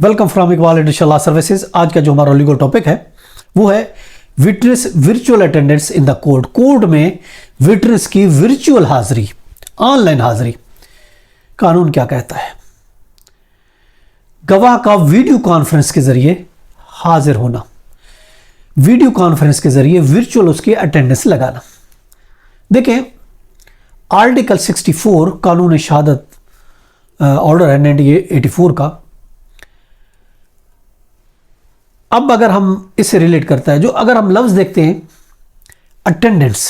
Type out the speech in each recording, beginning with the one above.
Welcome from Iqbal इंशाल्लाह services. आज का जो हमारा लीगल टॉपिक है वो है witness virtual attendance in the court. Court में विटनेस की वर्चुअल हाजिरी, ऑनलाइन हाजिरी, कानून क्या कहता है। गवाह का वीडियो कॉन्फ्रेंस के जरिए हाजिर होना, वीडियो कॉन्फ्रेंस के जरिए वर्चुअल उसकी अटेंडेंस लगाना। देखें आर्टिकल 64 कानून शहादत ऑर्डर है 1984 का। अब अगर हम इससे रिलेट करता है, जो अगर हम लफ्ज देखते हैं attendance,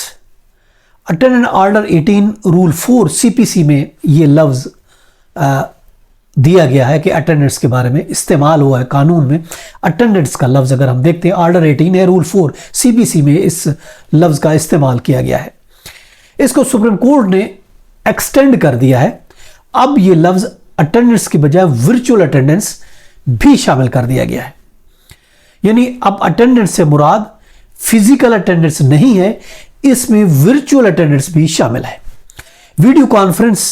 attendance order 18 rule 4 CPC में ये लफ्ज दिया गया है कि अटेंडेंस के बारे में इस्तेमाल हुआ है कानून में। अटेंडेंस का लफ्ज अगर हम देखते हैं ऑर्डर 18 है रूल 4 सीपीसी में इस लफ्ज का इस्तेमाल किया गया है। इसको सुप्रीम कोर्ट ने एक्सटेंड कर दिया है। अब ये लफ्ज अटेंडेंस की बजाय वर्चुअल अटेंडेंस भी शामिल कर दिया गया है। यानी अब अटेंडेंस से मुराद फिजिकल अटेंडेंस नहीं है, इसमें वर्चुअल अटेंडेंस भी शामिल है। वीडियो कॉन्फ्रेंस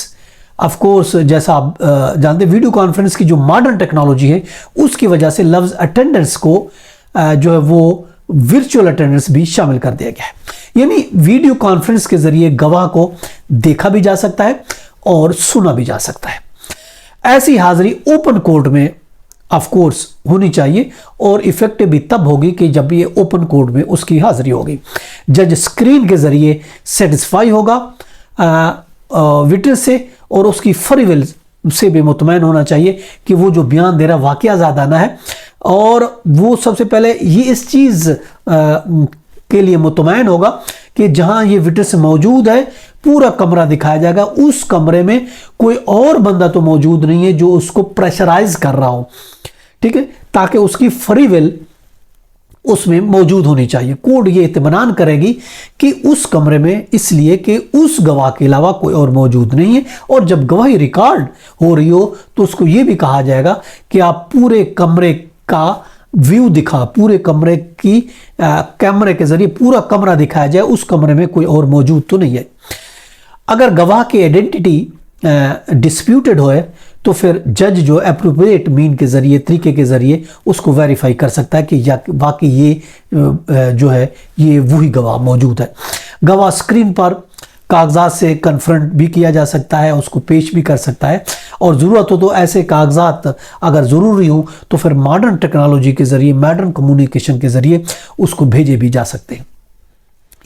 ऑफ कोर्स जैसा आप जानते हैं, वीडियो कॉन्फ्रेंस की जो मॉडर्न टेक्नोलॉजी है उसकी वजह से लफ्ज अटेंडेंस को जो है वो वर्चुअल अटेंडेंस भी शामिल कर दिया गया है। यानी वीडियो कॉन्फ्रेंस के जरिए गवाह को देखा भी जा सकता है और सुना भी जा सकता है। ऐसी हाजिरी ओपन कोर्ट में ऑफ कोर्स होनी चाहिए और इफेक्टिव भी तब होगी कि जब ये ओपन कोर्ट में उसकी हाजिरी होगी। जज स्क्रीन के जरिए सेटिस्फाई होगा विटनेस से और उसकी फ्री विल से भी मुतमैन होना चाहिए कि वो जो बयान दे रहा वाकया ज़्यादाना है, और वो सबसे पहले ये इस चीज़ के लिए मुतमैन होगा कि जहां ये विटनेस मौजूद है पूरा कमरा दिखाया जाएगा, उस कमरे में कोई और बंदा तो मौजूद नहीं है जो उसको प्रेशराइज कर रहा हो, ठीक है, ताकि उसकी फ्री विल उसमें मौजूद होनी चाहिए। कोर्ट ये इत्मीनान करेगी कि उस कमरे में इसलिए कि उस गवाह के अलावा कोई और मौजूद नहीं है, और जब गवाही रिकॉर्ड हो रही हो तो उसको ये भी कहा जाएगा कि आप पूरे कमरे का व्यू दिखा, पूरे कमरे की कैमरे के जरिए पूरा कमरा दिखाया जाए, उस कमरे में कोई और मौजूद तो नहीं है। अगर गवाह की आइडेंटिटी डिस्प्यूटेड होए तो फिर जज जो एप्रोप्रिएट मीन के जरिए, तरीके के जरिए उसको वेरीफाई कर सकता है कि बाकी ये जो है ये वही गवाह मौजूद है। गवाह स्क्रीन पर कागजात से कन्फ्रंट भी किया जा सकता है, उसको पेश भी कर सकता है, और ज़रूरत हो तो ऐसे कागजात अगर ज़रूरी हो तो फिर मॉडर्न टेक्नोलॉजी के ज़रिए, मॉडर्न कम्युनिकेशन के ज़रिए उसको भेजे भी जा सकते हैं।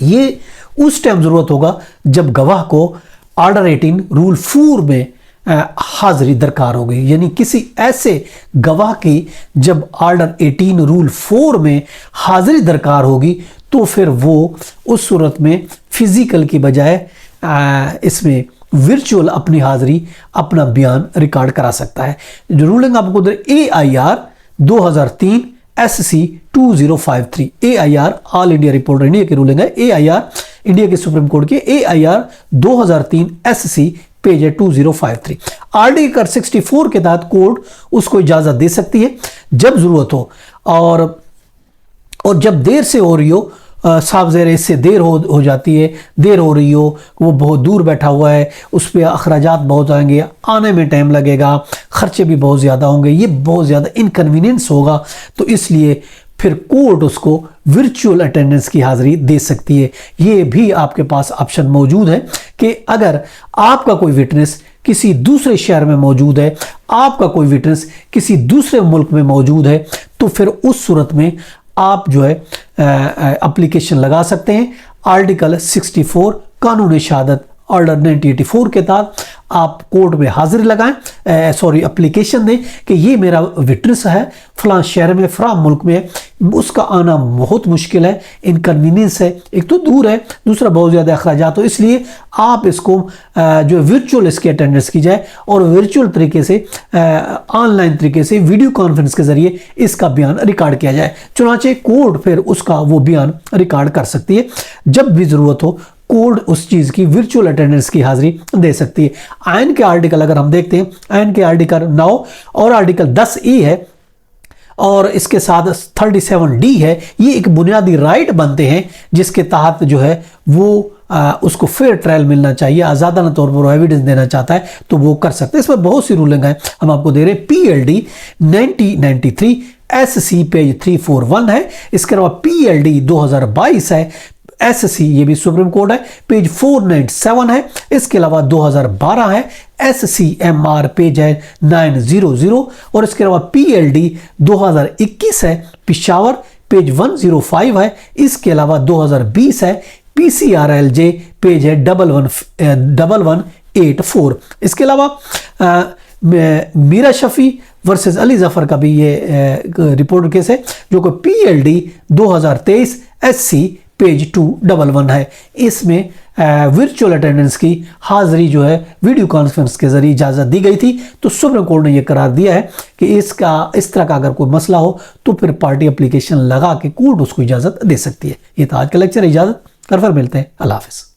ये उस टाइम ज़रूरत होगा जब गवाह को ऑर्डर 18 रूल 4 में हाजिरी दरकार होगी। यानी किसी ऐसे गवाह की जब ऑर्डर 18 रूल 4 में हाजिरी दरकार होगी तो फिर वो उस सूरत में फिजिकल की बजाय इसमें वर्चुअल अपनी हाजिरी, अपना बयान रिकॉर्ड करा सकता है। जो रूलिंग आपको उधर AIR 2003 SC 2053 AIR all India report India की रूलिंग है। AIR इंडिया के सुप्रीम कोर्ट की AIR 2003 SC पेज है 2053। आर्टिकल 64 के तहत कोर्ट उसको इजाजत दे सकती है जब जरूरत हो, और जब देर से हो रही हो, साफ ज़ेर इससे देर हो जाती है, देर हो रही हो, वो बहुत दूर बैठा हुआ है, उस पर अखराजात बहुत आएंगे, आने में टाइम लगेगा, खर्चे भी बहुत ज़्यादा होंगे, ये बहुत ज़्यादा इनकन्वीनियंस होगा, तो इसलिए फिर कोर्ट उसको वर्चुअल अटेंडेंस की हाजिरी दे सकती है। ये भी आपके पास ऑप्शन मौजूद है कि अगर आपका कोई विटनेस किसी दूसरे शहर में मौजूद है, आपका कोई विटनेस किसी दूसरे मुल्क में मौजूद है, तो फिर उस सूरत में आप जो है एप्लीकेशन लगा सकते हैं। आर्टिकल 64 कानून शहादत ऑर्डर 1984 के तहत आप कोर्ट में हाजिरी लगाएं, एप्लीकेशन दें कि ये मेरा विटनेस है फलां शहर में, फलां मुल्क में है, उसका आना बहुत मुश्किल है, इनकन्वीनियंस है, एक तो दूर है, दूसरा बहुत ज़्यादा अखराजात, तो इसलिए आप इसको जो वर्चुअल इसकी अटेंडेंस की जाए और वर्चुअल तरीके से, ऑनलाइन तरीके से, वीडियो कॉन्फ्रेंस के ज़रिए इसका बयान रिकॉर्ड किया जाए। चुनांचे कोर्ट फिर उसका वो बयान रिकॉर्ड कर सकती है। जब भी ज़रूरत हो कोर्ट उस चीज़ की वर्चुअल अटेंडेंस की हाजिरी दे सकती है। आइन के आर्टिकल अगर हम देखते हैं, आइन के आर्टिकल 9 और आर्टिकल 10E है, और इसके साथ 37D है, ये एक बुनियादी राइट बनते हैं जिसके तहत जो है वो उसको फेयर ट्रायल मिलना चाहिए, आज़ादाना तौर पर एविडेंस देना चाहता है तो वो कर सकते हैं। इसमें बहुत सी रूलिंग है, हम आपको दे रहे हैं। PLD 1993 SC पेज 341 है। इसके अलावा PLD 2022 है, SC ये भी सुप्रीम कोर्ट है, पेज 497 है। इसके अलावा 2012 है, SCMR पेज है 900। और इसके अलावा PLD 2021 है, पिशावर पेज 105 है। इसके अलावा 2020 है, PCRLJ पेज है 1184। इसके अलावा मीरा शफी वर्सेस अली जफर का भी ये रिपोर्ट केस है जो कि PLD 2023 SC पेज 211 है। इसमें वर्चुअल अटेंडेंस की हाजिरी जो है वीडियो कॉन्फ्रेंस के जरिए इजाज़त दी गई थी। तो सुप्रीम कोर्ट ने यह करार दिया है कि इस तरह का अगर कोई मसला हो तो फिर पार्टी एप्लीकेशन लगा के कोर्ट उसको इजाज़त दे सकती है। ये था आज का लेक्चर, इजाज़त, कर फिर मिलते हैं, अल्लाह हाफिज़।